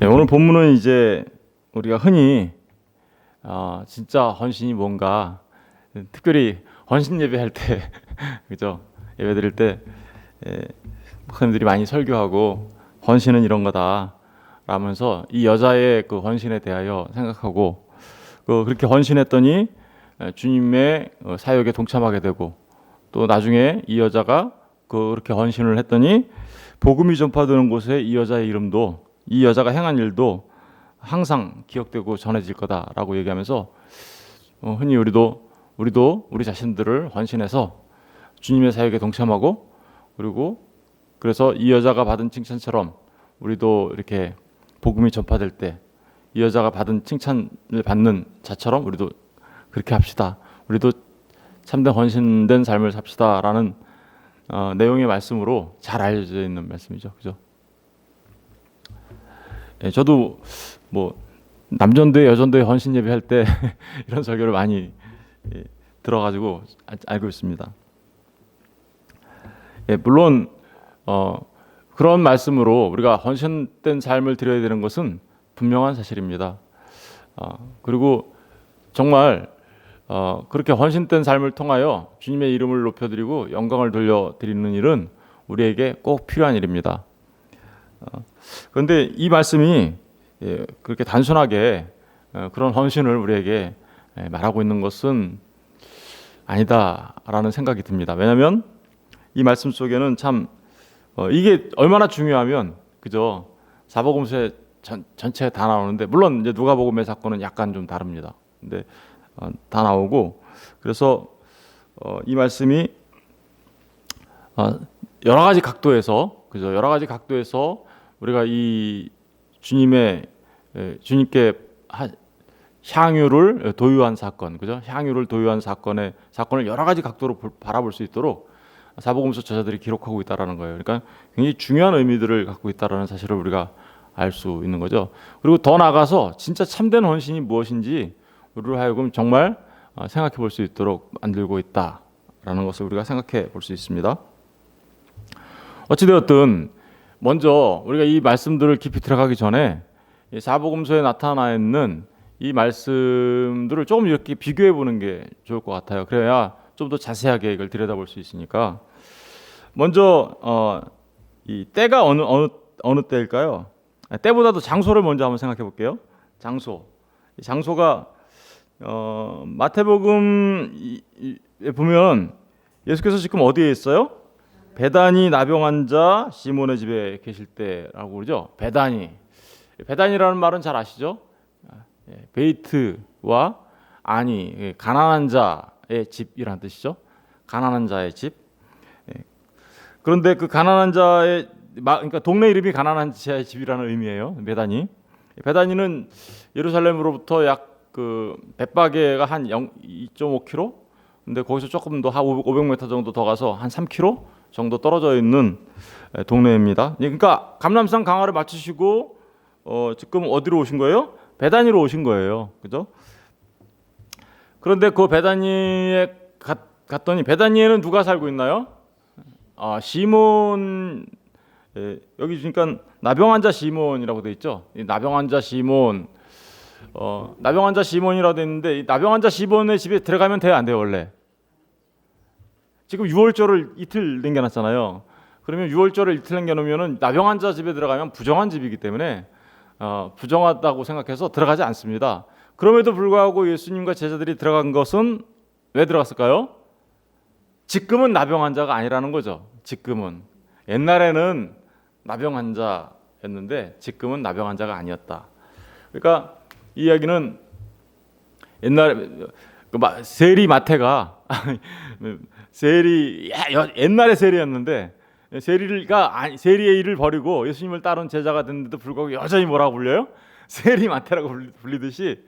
네, 오늘 본문은 이제 우리가 흔히 진짜 헌신이 뭔가, 특별히 헌신 예배할 때 그죠? 예배 드릴 때 목사님들이 많이 설교하고 헌신은 이런 거다 라면서 이 여자의 그 헌신에 대하여 생각하고, 그렇게 헌신했더니 주님의 사역에 동참하게 되고, 또 나중에 이 여자가 그렇게 헌신을 했더니 복음이 전파되는 곳에 이 여자의 이름도, 이 여자가 행한 일도 항상 기억되고 전해질 거다라고 얘기하면서, 흔히 우리도 우리 자신들을 헌신해서 주님의 사역에 동참하고, 그리고 그래서 이 여자가 받은 칭찬처럼 우리도 이렇게 복음이 전파될 때 이 여자가 받은 칭찬을 받는 자처럼 우리도 그렇게 합시다. 우리도 참된 헌신된 삶을 삽시다라는 내용의 말씀으로 잘 알려져 있는 말씀이죠. 그죠? 예, 저도 뭐 남전도회 여전도회 헌신 예배할 때 이런 설교를 많이 들어가지고 알고 있습니다. 예, 물론 그런 말씀으로 우리가 헌신된 삶을 드려야 되는 것은 분명한 사실입니다. 그리고 정말 그렇게 헌신된 삶을 통하여 주님의 이름을 높여드리고 영광을 돌려드리는 일은 우리에게 꼭 필요한 일입니다. 그런데 이 말씀이 그렇게 단순하게 그런 헌신을 우리에게 말하고 있는 것은 아니다라는 생각이 듭니다. 왜냐하면 이 말씀 속에는 참 이게 얼마나 중요하면, 그죠? 사복음서에 전체 다 나오는데, 물론 이제 누가복음의 사건은 약간 좀 다릅니다. 근데 다 나오고, 그래서 이 말씀이 여러 가지 각도에서, 그죠? 여러 가지 각도에서 우리가 이 주님께 향유를 도유한 사건, 그죠? 향유를 도유한 사건을 여러 가지 각도로 바라볼 수 있도록 사복음서 저자들이 기록하고 있다라는 거예요. 그러니까 굉장히 중요한 의미들을 갖고 있다라는 사실을 우리가 알 수 있는 거죠. 그리고 더 나아가서 진짜 참된 헌신이 무엇인지 우리를 하여금 정말 생각해 볼 수 있도록 만들고 있다라는 것을 우리가 생각해 볼 수 있습니다. 어찌되었든 먼저 우리가 이 말씀들을 깊이 들어가기 전에 이 사복음서에 나타나 있는 이 말씀들을 조금 이렇게 비교해 보는 게 좋을 것 같아요. 그래야 좀 더 자세하게 이걸 들여다볼 수 있으니까. 먼저 이 때가 어느 때일까요? 때보다도 장소를 먼저 한번 생각해 볼게요. 장소가 마태복음에 보면 예수께서 지금 어디에 있어요? 베다니 나병 환자 시몬의 집에 계실 때라고 그러죠. 베다니라는 말은 잘 아시죠? 베이트와 아니, 가난한 자의 집이라는 뜻이죠. 가난한 자의 집. 그런데 그 가난한 자의, 그러니까 동네 이름이 가난한 자의 집이라는 의미예요. 베다니는 예루살렘으로부터 약 그 벳바게가 한 2.5km, 근데 거기서 조금 더 한 500m 정도 더 가서 한 3km 정도 떨어져 있는 동네입니다. 그러니까 감람산 강화를 마치시고 지금 어디로 오신 거예요? 베다니로 오신 거예요. 그죠? 그런데 그 베다니에 갔더니 베다니에는 누가 살고 있나요? 시몬, 여기 그러니까 나병 환자 시몬이라고 돼 있죠. 이 나병 환자 시몬이라고 돼 있는데, 이 나병 환자 시몬의 집에 들어가면 돼요, 안 돼요, 원래? 지금 유월절을 이틀 남겨놨잖아요. 그러면 유월절을 이틀 남겨놓으면은 나병 환자 집에 들어가면 부정한 집이기 때문에 부정하다고 생각해서 들어가지 않습니다. 그럼에도 불구하고 예수님과 제자들이 들어간 것은 왜 들어갔을까요? 지금은 나병 환자가 아니라는 거죠. 지금은. 옛날에는 나병 환자였는데 지금은 나병 환자가 아니었다. 그러니까 이 이야기는 옛날에 세리 마태가 옛날에 세리였는데 세리의 일을 버리고 예수님을 따른 제자가 됐는데도 불구하고 여전히 뭐라고 불려요? 세리 마태라고 불리듯이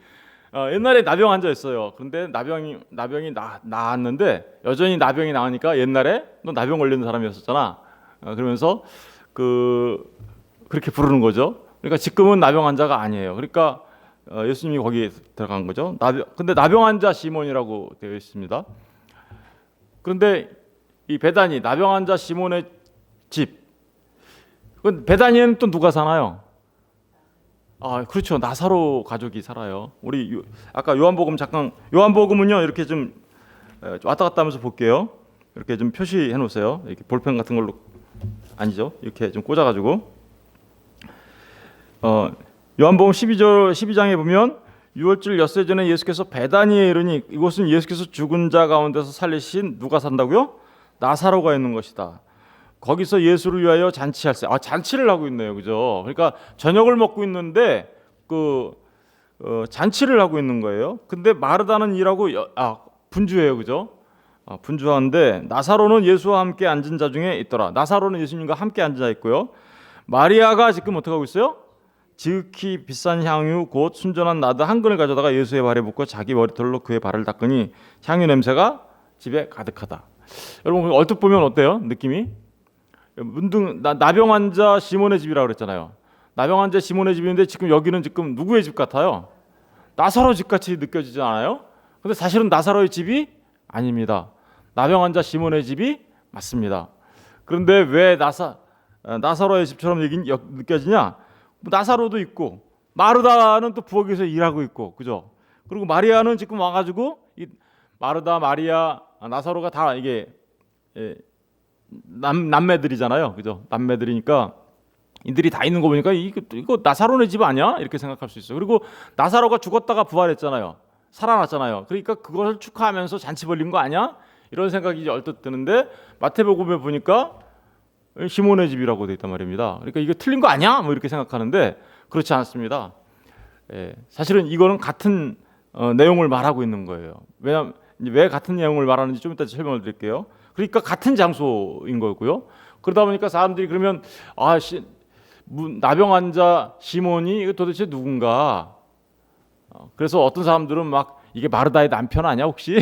옛날에 나병 환자였어요. 그런데 나병이 나았는데 여전히 나병이 나으니까 옛날에 너 나병 걸리는 사람이었었잖아. 그러면서 그렇게 부르는 거죠. 그러니까 지금은 나병 환자가 아니에요. 그러니까 예수님이 거기에 들어간 거죠. 근데 나병 환자 시몬이라고 되어 있습니다. 그런데 이 베다니 나병 환자 시몬의 집, 베다니는 또 누가 사나요? 그렇죠. 나사로 가족이 살아요. 아까 요한복음 잠깐, 요한복음은요 이렇게 좀 왔다 갔다 하면서 볼게요. 이렇게 좀 표시해 놓으세요. 이렇게 볼펜 같은 걸로, 아니죠? 이렇게 좀 꽂아가지고 요한복음 12장에 보면 유월절 엿새 전에 예수께서 베다니에 이르니 이곳은 예수께서 죽은 자 가운데서 살리신 누가 산다고요? 나사로가 있는 것이다. 거기서 예수를 위하여 잔치할세. 잔치를 하고 있네요, 그죠? 그러니까 저녁을 먹고 있는데 잔치를 하고 있는 거예요. 근데 마르다는 일하고 분주해요, 그죠? 분주한데 나사로는 예수와 함께 앉은 자 중에 있더라. 나사로는 예수님과 함께 앉아 있고요. 마리아가 지금 어떻게 하고 있어요? 지극히 비싼 향유 곧 순전한 나드 한 근을 가져다가 예수의 발에 붓고 자기 머리털로 그의 발을 닦으니 향유 냄새가 집에 가득하다. 여러분 얼핏 보면 어때요? 느낌이? 문득 나병 환자 시몬의 집이라고 그랬잖아요. 나병 환자 시몬의 집인데 지금 여기는 지금 누구의 집 같아요? 나사로 집 같이 느껴지지 않아요? 근데 사실은 나사로의 집이 아닙니다. 나병 환자 시몬의 집이 맞습니다. 그런데 왜 나사로의 집처럼 느껴지냐? 나사로도 있고 마르다는 또 부엌에서 일하고 있고, 그죠? 그리고 마리아는 지금 와가지고 이 마르다, 마리아, 나사로가 다 이게 남매들이잖아요, 그죠? 남매들이니까 이들이 다 있는 거 보니까 이거 나사로네 집 아니야? 이렇게 생각할 수 있어요. 그리고 나사로가 죽었다가 부활했잖아요, 살아났잖아요. 그러니까 그것을 축하하면서 잔치 벌린 거 아니야? 이런 생각이 이제 얼뜻 드는데 마태복음에 보니까 시몬의 집이라고 돼 있단 말입니다. 그러니까 이거 틀린 거 아니야? 뭐 이렇게 생각하는데 그렇지 않습니다. 사실은 이거는 같은 내용을 말하고 있는 거예요. 왜냐하면 왜 같은 내용을 말하는지 좀 이따 설명을 드릴게요. 그러니까 같은 장소인 거고요. 그러다 보니까 사람들이 그러면 나병 환자 시몬이 이거 도대체 누군가? 그래서 어떤 사람들은 막 이게 마르다의 남편 아니야 혹시?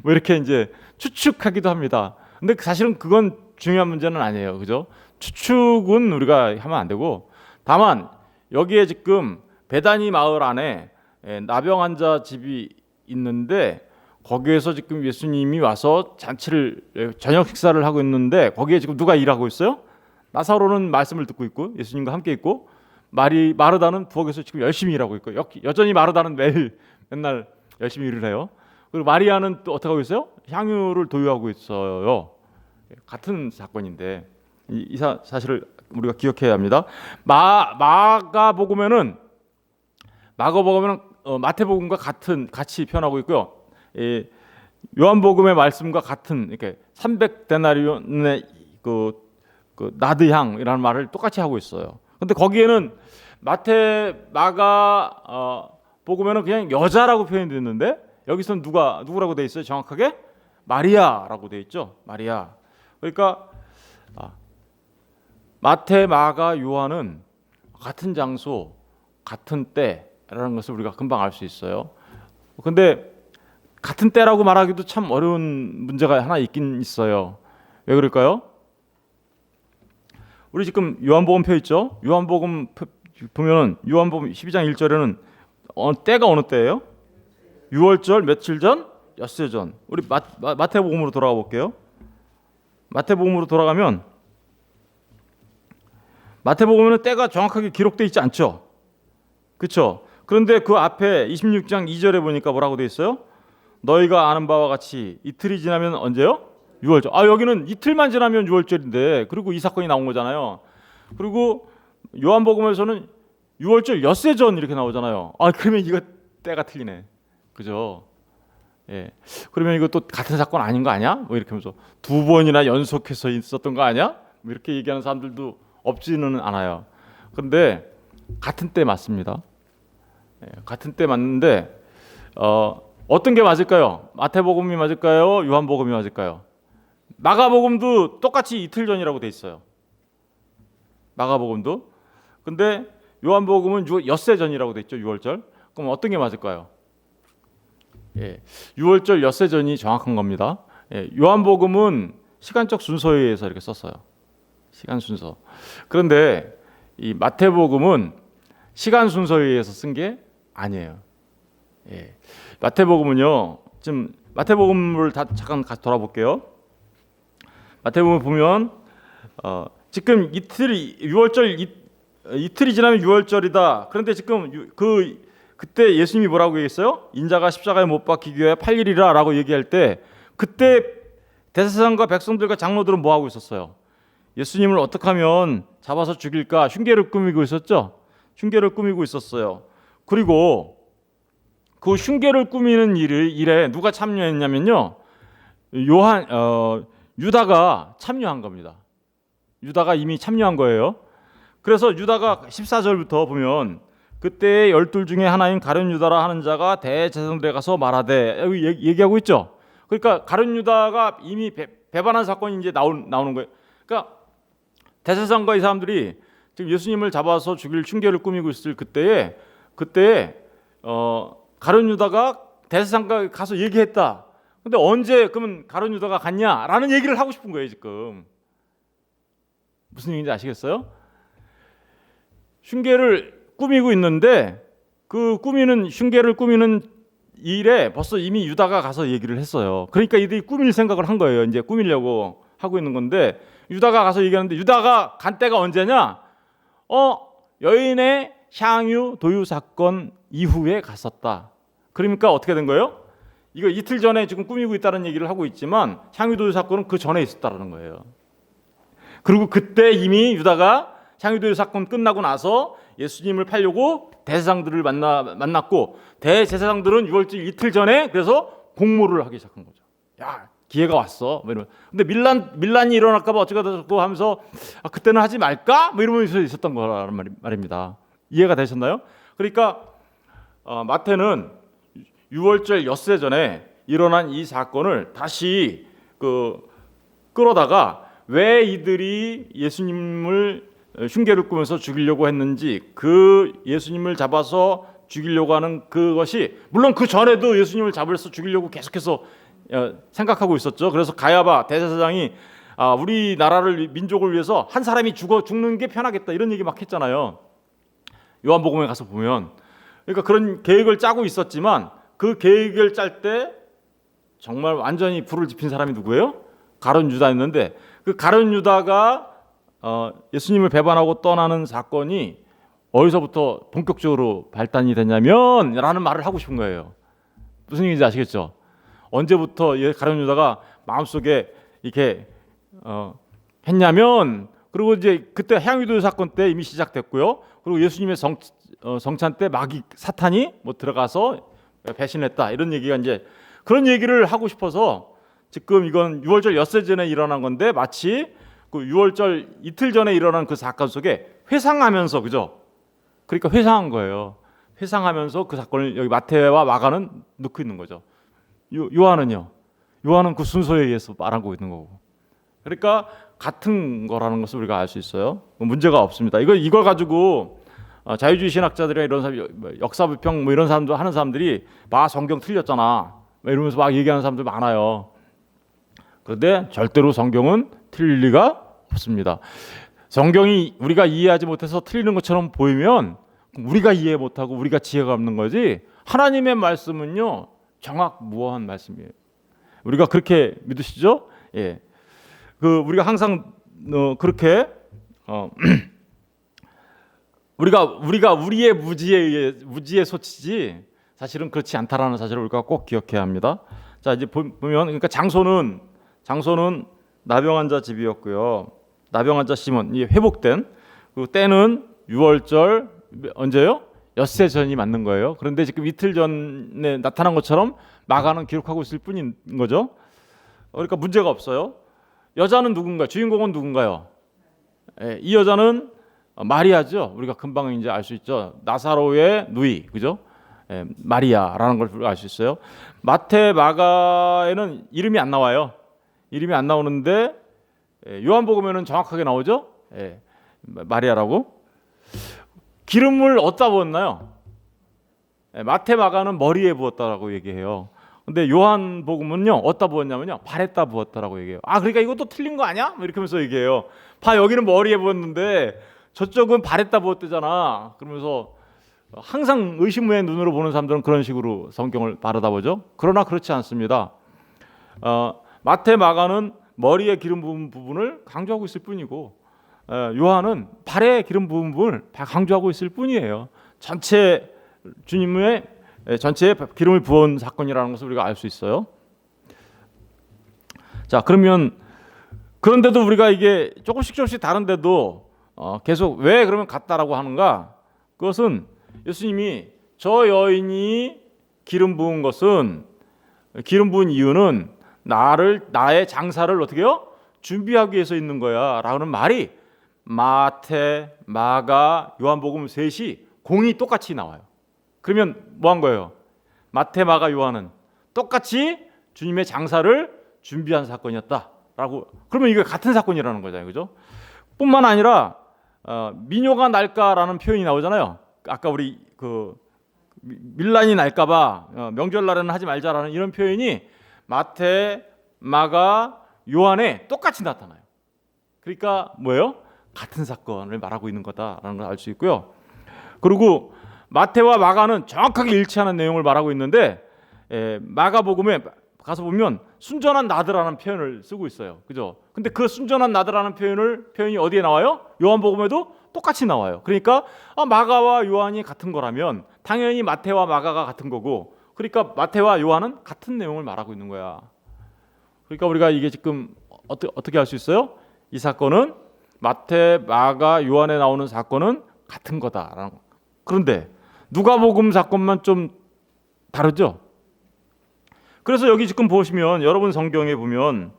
뭐 이렇게 이제 추측하기도 합니다. 근데 사실은 그건 중요한 문제는 아니에요, 그죠? 추측은 우리가 하면 안 되고, 다만 여기에 지금 베다니 마을 안에 나병 환자 집이 있는데 거기에서 지금 예수님이 와서 저녁 식사를 하고 있는데 거기에 지금 누가 일하고 있어요? 나사로는 말씀을 듣고 있고 예수님과 함께 있고 마르다는 부엌에서 지금 열심히 일하고 있고 여전히 마르다는 맨날 열심히 일을 해요. 그리고 마리아는 또 어떻게 하고 있어요? 향유를 도유하고 있어요. 같은 사건인데 이 사실을 우리가 기억해야 합니다. 마가복음에는 마태복음과 같이 표현하고 있고요. 요한복음의 말씀과 같은 이렇게 300데나리온의 그 나드향이라는 말을 똑같이 하고 있어요. 근데 거기에는 마가 복음에는 그냥 여자라고 표현되어 있는데 여기서는 누구라고 돼 있어요? 정확하게 마리아라고 돼 있죠. 마리아. 그러니까 마태, 마가, 요한은 같은 장소, 같은 때라는 것을 우리가 금방 알 수 있어요. 근데 같은 때라고 말하기도 참 어려운 문제가 하나 있긴 있어요. 왜 그럴까요? 우리 지금 요한복음 표 있죠? 요한복음 보면은 요한복음 12장 1절에는 때가 어느 때예요? 6월절 며칠 전? 엿새 전. 우리 마태복음으로 돌아가 볼게요. 마태복음으로 돌아가면 마태복음에는 때가 정확하게 기록되어 있지 않죠? 그렇죠? 그런데 그 앞에 26장 2절에 보니까 뭐라고 되어 있어요? 너희가 아는 바와 같이 이틀이 지나면 언제요? 6월절. 여기는 이틀만 지나면 6월절인데 그리고 이 사건이 나온 거잖아요. 그리고 요한복음에서는 6월절 엿새 전 이렇게 나오잖아요. 그러면 이거 때가 틀리네. 그죠? 예. 그러면 이거 또 같은 사건 아닌 거 아니야? 뭐 이렇게 하면서 두 번이나 연속해서 있었던 거 아니야? 뭐 이렇게 얘기하는 사람들도 없지는 않아요. 그런데 같은 때 맞습니다. 같은 때 맞는데 어떤 게 맞을까요? 마태복음이 맞을까요? 요한복음이 맞을까요? 마가복음도 똑같이 이틀 전이라고 돼 있어요. 마가복음도. 근데 요한복음은 엿새 전이라고 돼 있죠. 6월절. 그럼 어떤 게 맞을까요? 6월절 엿새 전이 정확한 겁니다. 요한복음은 시간적 순서에 의해서 이렇게 썼어요. 시간 순서. 그런데 이 마태복음은 시간 순서에 의해서 쓴 게 아니에요. 마태복음은요. 지금 마태복음을 잠깐 돌아볼게요. 마태복음을 보면 지금 이틀이 6월절 이틀이 지나면 유월절이다. 그런데 지금 그때 예수님이 뭐라고 얘기했어요? 인자가 십자가에 못 박히기 위해 8일이라라고 얘기할 때 그때 대제사장과 백성들과 장로들은 뭐 하고 있었어요? 예수님을 어떻게 하면 잡아서 죽일까 흉계를 꾸미고 있었죠. 흉계를 꾸미고 있었어요. 그리고 그 흉계를 꾸미는 일에 누가 참여했냐면요. 유다가 참여한 겁니다. 유다가 이미 참여한 거예요. 그래서 유다가 14절부터 보면 그때 12 중에 하나인 가룟 유다라 하는 자가 대제사장들에 가서 말하되 여기 얘기하고 있죠. 그러니까 가룟 유다가 이미 배반한 사건이 이제 나오는 거예요. 그러니까 대제사장과 이 사람들이 지금 예수님을 잡아서 죽일 흉계를 꾸미고 있을 그때 가룟 유다가 대제사장과 가서 얘기했다. 근데 언제 그러면 가룟 유다가 갔냐라는 얘기를 하고 싶은 거예요. 지금 무슨 얘기인지 아시겠어요? 흉계를 꾸미고 있는데 그 흉계를 꾸미는 일에 벌써 이미 유다가 가서 얘기를 했어요. 그러니까 이들이 꾸밀 생각을 한 거예요. 이제 꾸미려고 하고 있는 건데 유다가 가서 얘기하는데 유다가 간 때가 언제냐? 여인의 향유 도유 사건 이후에 갔었다. 그러니까 어떻게 된 거예요? 이거 이틀 전에 지금 꾸미고 있다는 얘기를 하고 있지만 향유 도유 사건은 그 전에 있었다는 거예요. 그리고 그때 이미 유다가 향유 도유 사건 끝나고 나서 예수님을 팔려고 대제사장들을 만났고 대제사장들은 유월절 이틀 전에 그래서 공모를 하기 시작한 거죠. 야, 기회가 왔어. 뭐 이러면. 근데 밀란이 일어날까 봐 어쩌고 저쩌고 하면서 그때는 하지 말까? 뭐 이러면서 있었던 거란 말입니다. 이해가 되셨나요? 그러니까 마태는 유월절 엿새 전에 일어난 이 사건을 다시 끌어다가 왜 이들이 예수님을 흉계를 꾸면서 죽이려고 했는지 그 예수님을 잡아서 죽이려고 하는 그것이 물론 그 전에도 예수님을 잡아서 죽이려고 계속해서 생각하고 있었죠. 그래서 가야바 대제사장이 우리나라를 민족을 위해서 한 사람이 죽는 게 편하겠다 이런 얘기 막 했잖아요. 요한복음에 가서 보면 그러니까 그런 계획을 짜고 있었지만 그 계획을 짤 때 정말 완전히 불을 지핀 사람이 누구예요? 가룟 유다였는데 그 가룟 유다가 예수님을 배반하고 떠나는 사건이 어디서부터 본격적으로 발단이 됐냐면 라는 말을 하고 싶은 거예요. 무슨 얘기인지 아시겠죠? 언제부터 가룟 유다가 마음속에 이렇게 했냐면 그리고 이제 그때 향유도 사건 때 이미 시작됐고요. 그리고 예수님의 성찬 때 마귀 사탄이 들어가서 배신했다 이런 얘기가 이제 그런 얘기를 하고 싶어서 지금 이건 유월절 엿새 전에 일어난 건데 마치 그 유월절 이틀 전에 일어난 그 사건 속에 회상하면서 그죠? 그러니까 회상한 거예요. 회상하면서 그 사건을 여기 마태와 마가는 넣고 있는 거죠. 요한은요? 요한은 그 순서에 의해서 말하고 있는 거고. 그러니까 같은 거라는 것을 우리가 알 수 있어요. 문제가 없습니다. 이걸 가지고 자유주의 신학자들이나 이런 사람, 역사 비평 이런 사람들 하는 사람들이 성경 틀렸잖아 이러면서 막 얘기하는 사람들 많아요. 그런데 절대로 성경은 틀릴 리가 없습니다. 성경이 우리가 이해하지 못해서 틀리는 것처럼 보이면 우리가 이해 못하고 우리가 지혜가 없는 거지 하나님의 말씀은요 정확무어한 말씀이에요. 우리가 그렇게 믿으시죠? 예. 우리가 항상 그렇게 우리가 우리의 무지에 소치지 사실은 그렇지 않다라는 사실을 우리가 꼭 기억해야 합니다. 자 이제 보면 그러니까 장소는 나병 환자 집이었고요. 나병 환자 시몬이 회복된 그 때는 유월절 언제요? 엿새 전이 맞는 거예요. 그런데 지금 이틀 전에 나타난 것처럼 마가는 기록하고 있을 뿐인 거죠. 그러니까 문제가 없어요. 여자는 누군가요? 주인공은 누군가요? 이 여자는 마리아죠. 우리가 금방 이제 알 수 있죠. 나사로의 누이, 그죠? 마리아라는 걸 알 수 있어요. 마태, 마가에는 이름이 안 나와요. 이름이 안 나오는데 요한복음에는 정확하게 나오죠. 마리아라고. 기름을 어디다 부었나요? 마태, 마가는 머리에 부었다라고 얘기해요. 근데 요한복음은요 어디다 부었냐면요 발에다 부었다라고 얘기해요. 그러니까 이것도 틀린 거 아니야? 이렇게 하면서 얘기해요. 여기는 머리에 부었는데 저쪽은 발에다 부었대잖아. 그러면서 항상 의심의 눈으로 보는 사람들은 그런 식으로 성경을 바라다 보죠. 그러나 그렇지 않습니다. 마태, 마가는 머리에 기름 부은 부분을 강조하고 있을 뿐이고 요한은 발에 기름 부은 부분을 강조하고 있을 뿐이에요. 전체 주님의 전체에 기름을 부은 사건이라는 것을 우리가 알 수 있어요. 자, 그러면 그런데도 우리가 이게 조금씩 다른데도 계속 왜 그러면 같다라고 하는가? 그것은 예수님이 저 여인이 기름 부은 것은 기름 부은 이유는 나의 장사를 어떻게 해요? 준비하기 위해서 있는 거야 라는 말이 마태, 마가, 요한복음 셋이 공이 똑같이 나와요. 그러면 뭐 한 거예요? 마태, 마가, 요한은 똑같이 주님의 장사를 준비한 사건이었다라고. 그러면 이게 같은 사건이라는 거잖아요, 그죠? 뿐만 아니라 미녀가 날까라는 표현이 나오잖아요. 아까 우리 그 밀란이 날까봐 명절날에는 하지 말자라는 이런 표현이 마태, 마가, 요한에 똑같이 나타나요. 그러니까 뭐예요? 같은 사건을 말하고 있는 거다라는 걸 알 수 있고요. 그리고 마태와 마가는 정확하게 일치하는 내용을 말하고 있는데 마가복음에 가서 보면 순전한 나드라는 표현을 쓰고 있어요. 그죠? 근데 그 순전한 나드라는 표현이 어디에 나와요? 요한복음에도 똑같이 나와요. 그러니까 마가와 요한이 같은 거라면 당연히 마태와 마가가 같은 거고, 그러니까 마태와 요한은 같은 내용을 말하고 있는 거야. 그러니까 우리가 이게 지금 어떻게 할 수 있어요? 이 사건은 마태, 마가, 요한에 나오는 사건은 같은 거다라는 거. 그런데 누가복음 사건만 좀 다르죠? 그래서 여기 지금 보시면 여러분 성경에 보면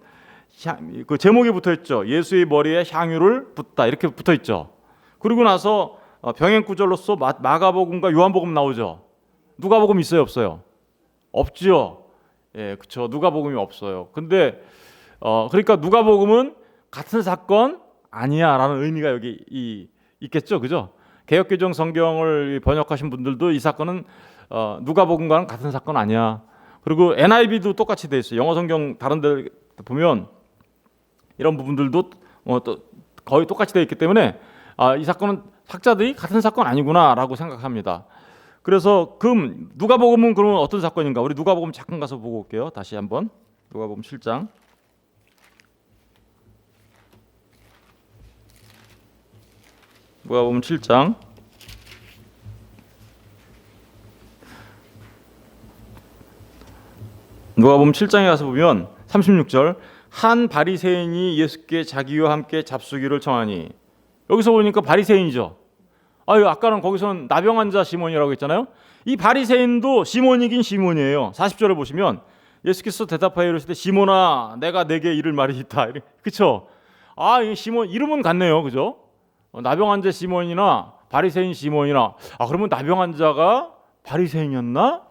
그 제목이 붙어 있죠. 예수의 머리에 향유를 붓다 이렇게 붙어 있죠. 그리고 나서 병행 구절로서 마가복음과 요한복음 나오죠. 누가복음 있어요, 없어요? 없죠. 예, 그렇죠. 누가복음이 없어요. 근데 그러니까 누가복음은 같은 사건 아니야라는 의미가 여기 있겠죠, 그죠? 개역개정 성경을 번역하신 분들도 이 사건은 누가복음과는 같은 사건 아니야. 그리고 NIV도 똑같이 돼 있어요. 영어 성경 다른 데 보면 이런 부분들도 또 거의 똑같이 돼 있기 때문에 이 사건은 학자들이 같은 사건 아니구나라고 생각합니다. 그래서 누가복음은 그러면 어떤 사건인가? 우리 누가복음 잠깐 가서 보고 올게요. 다시 한번 누가복음 7장. 누가복음 7장. 누가복음 7장에 가서 보면 36절 한 바리새인이 예수께 자기와 함께 잡수기를 청하니, 여기서 보니까 바리새인이죠. 아까는 거기서는 나병 자 시몬이라고 했잖아요. 이 바리새인도 시몬이긴 시몬이에요. 40절을 보시면 예수께서 대답하여 이르시되 시몬아 내가 네게 이를 말이 있다. 그렇죠? 이 시몬 이름은 같네요. 그죠? 나병 자 시몬이나 바리새인 시몬이나 그러면 나병 자가 바리새인이었나?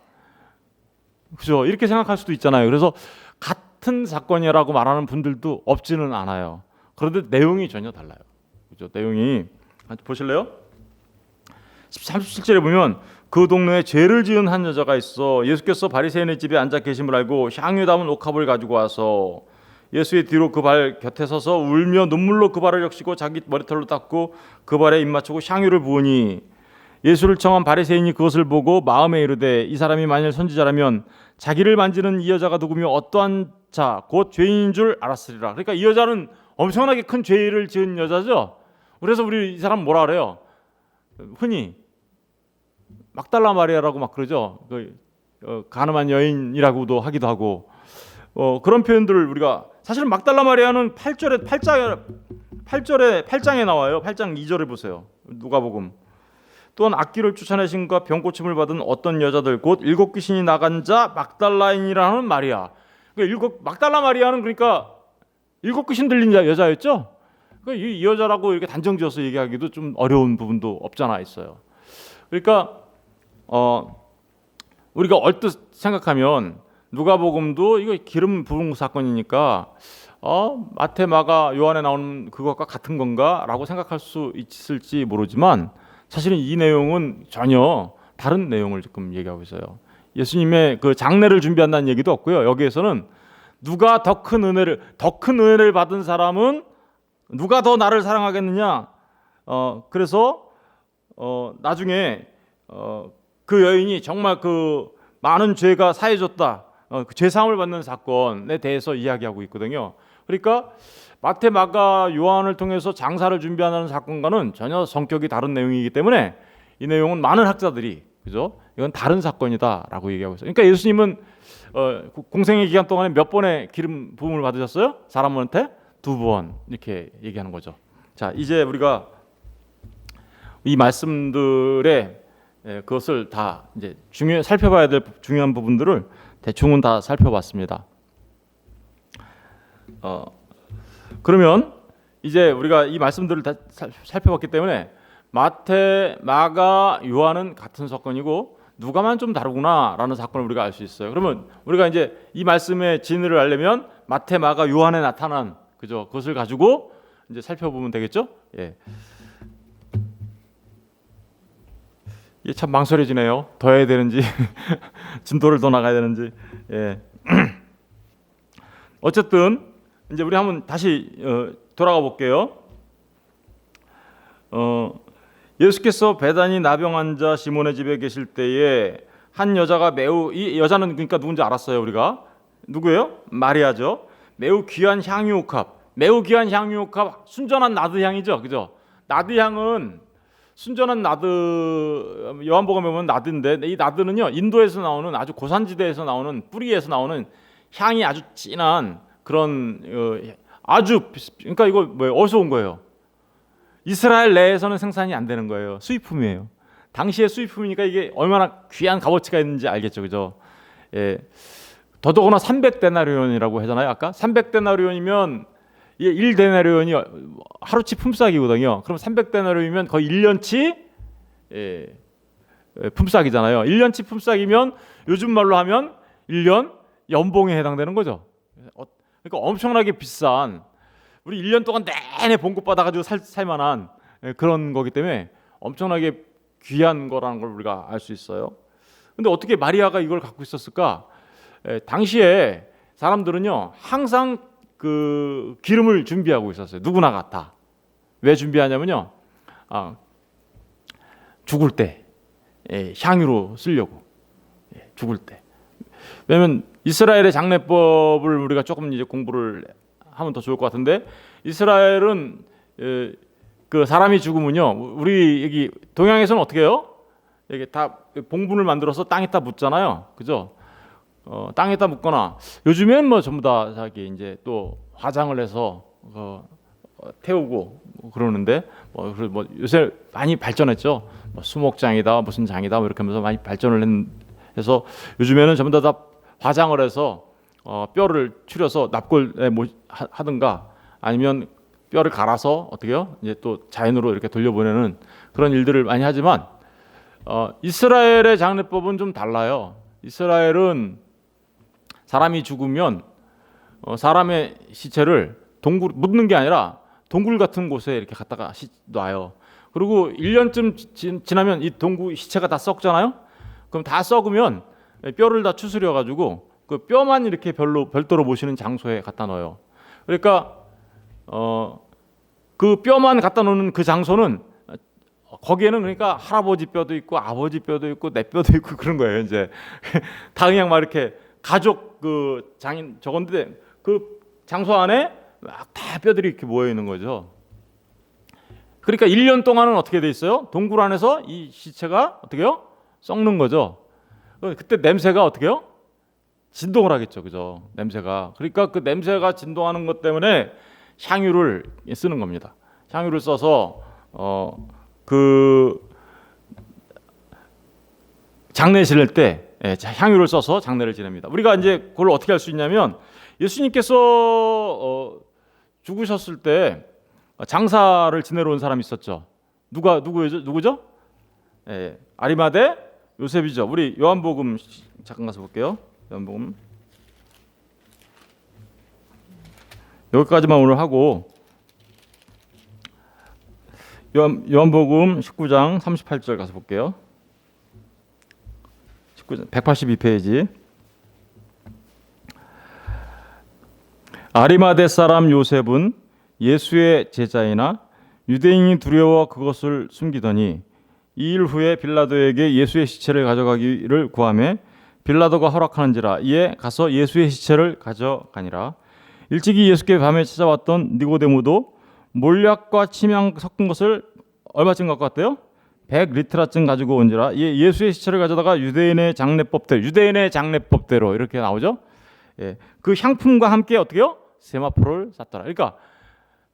그죠? 이렇게 생각할 수도 있잖아요. 그래서 같은 사건이라고 말하는 분들도 없지는 않아요. 그런데 내용이 전혀 달라요. 그죠? 내용이 보실래요? 37절에 보면 그 동네에 죄를 지은 한 여자가 있어 예수께서 바리새인의 집에 앉아 계심을 알고 향유 담은 옥합을 가지고 와서 예수의 뒤로 그 발 곁에 서서 울며 눈물로 그 발을 적시고 자기 머리털로 닦고 그 발에 입 맞추고 향유를 부으니 예수를 청한 바리새인이 그것을 보고 마음에 이르되 이 사람이 만일 선지자라면 자기를 만지는 이 여자가 누구며 어떠한 자 곧 죄인인 줄 알았으리라. 그러니까 이 여자는 엄청나게 큰 죄를 지은 여자죠. 그래서 우리 이 사람 뭐라 그래요? 흔히 막달라 마리아라고 막 그러죠. 가늠한 여인이라고도 하기도 하고 그런 표현들을 우리가 사실은 막달라 마리아는 8장에 나와요. 8장 2절에 보세요. 누가복음. 또한 악기를 쫓아내신과 병고침을 받은 어떤 여자들 곧 7 귀신이 나간 자 막달라인이라는 마리아. 막달라 마리아는 그러니까 7 귀신 들린 여자였죠. 이 여자라고 이렇게 단정지어서 얘기하기도 좀 어려운 부분도 없잖아 있어요. 그러니까 우리가 얼뜻 생각하면 누가복음도 이거 기름 부은 사건이니까 마태, 마가, 요한에 나오는 그것과 같은 건가라고 생각할 수 있을지 모르지만 사실은 이 내용은 전혀 다른 내용을 지금 얘기하고 있어요. 예수님의 그 장례를 준비한다는 얘기도 없고요. 여기에서는 누가 더 큰 은혜를 받은 사람은 누가 더 나를 사랑하겠느냐. 그래서 나중에 그 여인이 정말 그 많은 죄가 사해졌다. 그 죄사함을 받는 사건에 대해서 이야기하고 있거든요. 그러니까 마태, 마가, 요한을 통해서 장사를 준비하는 사건과는 전혀 성격이 다른 내용이기 때문에 이 내용은 많은 학자들이 그죠? 이건 다른 사건이다라고 얘기하고 있어요. 그러니까 예수님은 공생의 기간 동안에 몇 번의 기름 부음을 받으셨어요? 사람한테 2번 이렇게 얘기하는 거죠. 자, 이제 우리가 이 말씀들의 그것을 다 이제 살펴봐야 될 중요한 부분들을 대충은 다 살펴봤습니다. 그러면 이제 우리가 이 말씀들을 다 살펴봤기 때문에 마태, 마가, 요한은 같은 사건이고 누가만 좀 다르구나라는 사건을 우리가 알 수 있어요. 그러면 우리가 이제 이 말씀의 진리를 알려면 마태, 마가, 요한에 나타난 그죠? 그것을 가지고 이제 살펴보면 되겠죠? 예. 이게 참 망설여지네요. 더 해야 되는지 진도를 더 나가야 되는지. 예. 어쨌든 이제 우리 한번 다시 돌아가 볼게요. 예수께서 베다니 나병 환자 시몬의 집에 계실 때에 한 여자가 이 여자는 그러니까 누군지 알았어요. 우리가 누구예요? 마리아죠. 매우 귀한 향유옥합, 순전한 나드향이죠, 그죠? 나드향은 순전한 나드, 요한복음에 보면 나드인데 이 나드는요 인도에서 나오는 아주 고산지대에서 나오는 뿌리에서 나오는 향이 아주 진한 그런 그러니까 이거 뭐예요? 어디서 온 거예요? 이스라엘 내에서는 생산이 안 되는 거예요. 수입품이에요. 당시의 수입품이니까 이게 얼마나 귀한 값어치가 있는지 알겠죠, 그죠? 예. 더더구나 300데나리온이라고 하잖아요. 아까 300데나리온이면 1데나리온이 하루치 품삯이거든요. 그럼 300데나리온이면 거의 1년치 품삯이잖아요. 1년치 품삯이면 요즘 말로 하면 1년 연봉에 해당되는 거죠. 그러니까 엄청나게 비싼 우리 1년 동안 내내 봉급 받아가지고 살 만한 그런 거기 때문에 엄청나게 귀한 거라는 걸 우리가 알 수 있어요. 근데 어떻게 마리아가 이걸 갖고 있었을까? 당시에 사람들은요 항상 그 기름을 준비하고 있었어요. 누구나 같아. 왜 준비하냐면요, 죽을 때 향유로 쓰려고. 죽을 때. 왜냐면 이스라엘의 장례법을 우리가 조금 이제 공부를 하면 더 좋을 것 같은데, 이스라엘은 그 사람이 죽으면요, 우리 여기 동양에서는 어떻게 해요? 이게 다 봉분을 만들어서 땅에다 묻잖아요, 그죠? 땅에다 묻거나 요즘엔 뭐 전부 다 자기 이제 또 화장을 해서 태우고 그러는데 뭐 요새 많이 발전했죠. 뭐 수목장이다 무슨 장이다 뭐 이렇게 하면서 많이 발전을 해서 요즘에는 전부 다 화장을 해서 뼈를 추려서 납골에 하든가 아니면 뼈를 갈아서 어떻게요? 이제 또 자연으로 이렇게 돌려보내는 그런 일들을 많이 하지만 이스라엘의 장례법은 좀 달라요. 이스라엘은 사람이 죽으면 사람의 시체를 동굴 묻는 게 아니라 동굴 같은 곳에 이렇게 갖다가 놔요. 그리고 1년쯤 지나면 이 동굴 시체가 다 썩잖아요. 그럼 다 썩으면 뼈를 다 추스려 가지고 그 뼈만 이렇게 별도로 모시는 장소에 갖다 넣어요. 그러니까 그 뼈만 갖다 놓는 그 장소는 거기에는 그러니까 할아버지 뼈도 있고 아버지 뼈도 있고 내 뼈도 있고 그런 거예요. 이제 다 그냥 막 이렇게 가족 그 장인 저건데 그 장소 안에 막 다 뼈들이 이렇게 모여 있는 거죠. 그러니까 1년 동안은 어떻게 돼 있어요? 동굴 안에서 이 시체가 어떻게요? 썩는 거죠. 그때 냄새가 어떻게요? 진동을 하겠죠, 그죠? 냄새가. 그러니까 그 냄새가 진동하는 것 때문에 향유를 쓰는 겁니다. 향유를 써서 그 장례 지낼 때 향유를 써서 장례를 지냅니다. 우리가 이제 그걸 어떻게 할 수 있냐면 예수님께서 죽으셨을 때 장사를 지내러 온 사람이 있었죠. 누구죠? 아리마대 요셉이죠. 우리 요한복음 잠깐 가서 볼게요. 요한복음 여기까지만 오늘 하고 요한복음 19장 38절 가서 볼게요. 19장 182페이지. 아리마대 사람 요셉은 예수의 제자이나 유대인이 두려워 그것을 숨기더니 이 일 후에 빌라도에게 예수의 시체를 가져가기를 구하매 빌라도가 허락하는지라 이에 가서 예수의 시체를 가져가니라. 일찍이 예수께 밤에 찾아왔던 니고데모도 몰약과 침향 섞은 것을 얼마쯤 갖고 왔대요? 100리트라쯤 가지고 온지라. 예수의 시체를 가져다가 유대인의 장례법대로 이렇게 나오죠. 예, 그 향품과 함께 어떻게요? 세마포를 쌌더라. 그러니까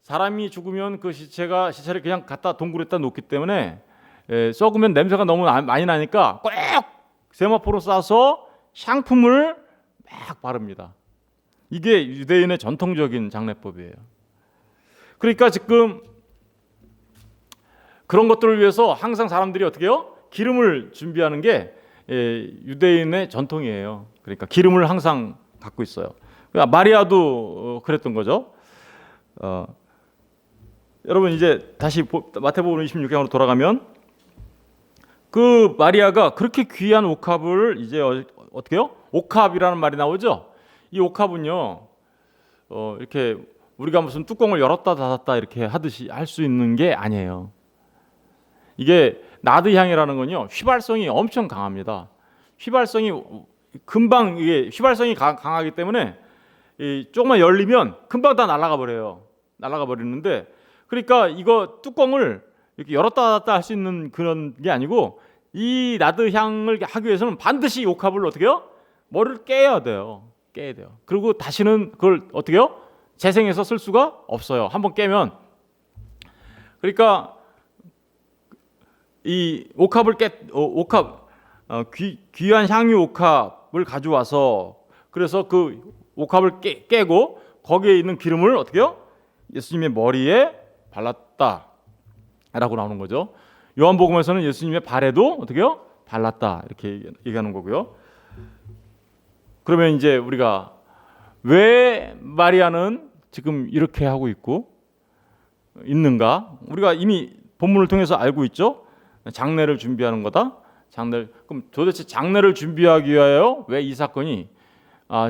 사람이 죽으면 그 시체를 그냥 갖다 동굴에다 놓기 때문에 썩으면 냄새가 너무 많이 나니까 꼭 세마포로 싸서 향품을 막 바릅니다. 이게 유대인의 전통적인 장례법이에요. 그러니까 지금 그런 것들을 위해서 항상 사람들이 어떻게 해요? 기름을 준비하는 게 유대인의 전통이에요. 그러니까 기름을 항상 갖고 있어요. 마리아도 그랬던 거죠. 여러분 이제 다시 마태복음 26장으로 돌아가면 그 마리아가 그렇게 귀한 옥합을 이제 어떻게 해요? 옥합이라는 말이 나오죠. 이 옥합은요, 이렇게 우리가 무슨 뚜껑을 열었다 닫았다 이렇게 하듯이 할 수 있는 게 아니에요. 이게 나드향이라는 건요, 휘발성이 엄청 강합니다. 휘발성이 강하기 때문에 조금만 열리면 금방 다 날아가 버리는데, 그러니까 이거 뚜껑을 이렇게 열었다 닫았다 할 수 있는 그런 게 아니고, 이 나드향을 하기 위해서는 반드시 이 옥합을 어떻게 해요? 머리를 깨야 돼요. 그리고 다시는 그걸 어떻게 해요? 재생해서 쓸 수가 없어요. 한번 깨면. 그러니까 이 귀한 향유 옥합을 가져와서, 그래서 그 옥합을 깨고 거기에 있는 기름을 어떻게 해요? 예수님의 머리에 발랐다라고 나오는 거죠. 요한복음에서는 예수님의 발에도 어떻게 해요? 발랐다 이렇게 얘기하는 거고요. 그러면 이제 우리가 왜 마리아는 지금 이렇게 하고 있는가? 우리가 이미 본문을 통해서 알고 있죠. 장례를 준비하는 거다. 그럼 도대체 장례를 준비하기 위하여 왜 이 사건이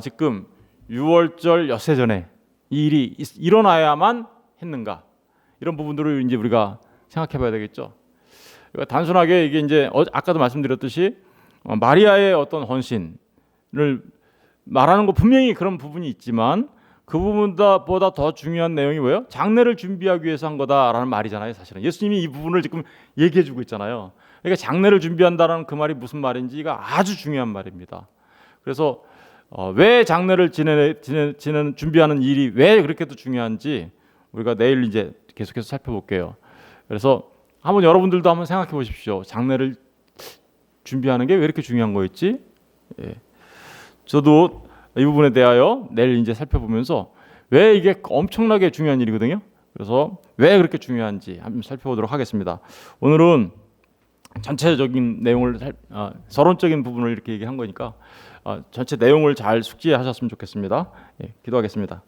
지금 6월절 엿새 전에 이 일이 일어나야만 했는가? 이런 부분들을 이제 우리가 생각해봐야 되겠죠. 단순하게 이게 이제 아까도 말씀드렸듯이 마리아의 어떤 헌신을 말하는 거 분명히 그런 부분이 있지만, 그 부분보다 더 중요한 내용이 뭐예요? 장례를 준비하기 위해서 한 거다라는 말이잖아요. 사실은 예수님이 이 부분을 지금 얘기해주고 있잖아요. 그러니까 장례를 준비한다는 그 말이 무슨 말인지가 아주 중요한 말입니다. 그래서 왜 장례를 준비하는 일이 왜 그렇게도 중요한지 우리가 내일 이제 계속해서 살펴볼게요. 그래서 한번 여러분들도 한번 생각해 보십시오. 장례를 준비하는 게 왜 이렇게 중요한 거였지? 예. 저도 이 부분에 대하여 내일 이제 살펴보면서 왜 이게 엄청나게 중요한 일이거든요. 그래서 왜 그렇게 중요한지 한번 살펴보도록 하겠습니다. 오늘은 전체적인 내용을 서론적인 부분을 이렇게 얘기한 거니까 전체 내용을 잘 숙지하셨으면 좋겠습니다. 예, 기도하겠습니다.